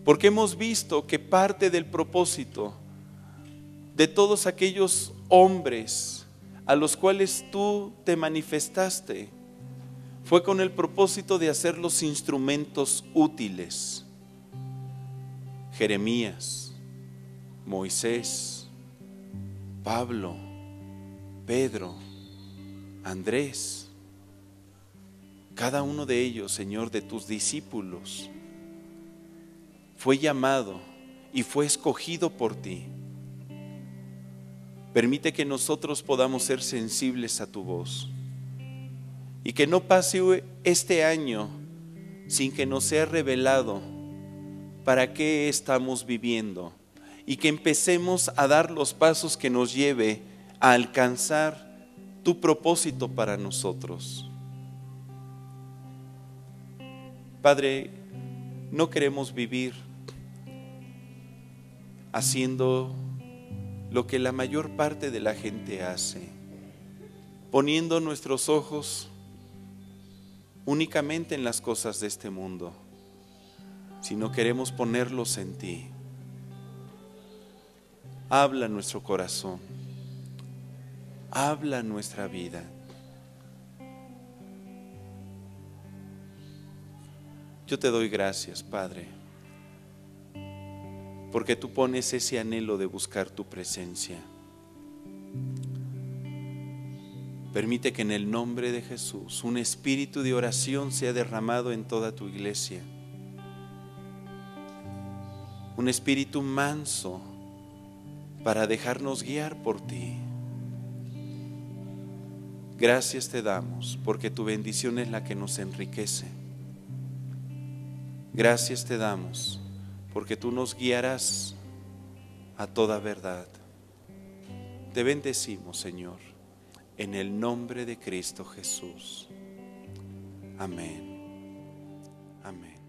[SPEAKER 1] Porque hemos visto que parte del propósito de todos aquellos hombres a los cuales tú te manifestaste fue con el propósito de hacerlos instrumentos útiles. Jeremías, Moisés, Pablo, Pedro, Andrés, cada uno de ellos, Señor, de tus discípulos, fue llamado y fue escogido por ti. Permite que nosotros podamos ser sensibles a tu voz y que no pase este año sin que nos sea revelado para qué estamos viviendo y que empecemos a dar los pasos que nos lleve a alcanzar tu propósito para nosotros. Padre, no queremos vivir haciendo lo que la mayor parte de la gente hace, poniendo nuestros ojos únicamente en las cosas de este mundo, sino queremos ponerlos en ti. Habla nuestro corazón, habla nuestra vida. Yo te doy gracias, Padre, porque tú pones ese anhelo de buscar tu presencia. Permite que en el nombre de Jesús un espíritu de oración sea derramado en toda tu iglesia. Un espíritu manso para dejarnos guiar por ti. Gracias te damos porque tu bendición es la que nos enriquece. Gracias te damos porque tú nos guiarás a toda verdad. Te bendecimos, Señor, en el nombre de Cristo Jesús. Amén. Amén.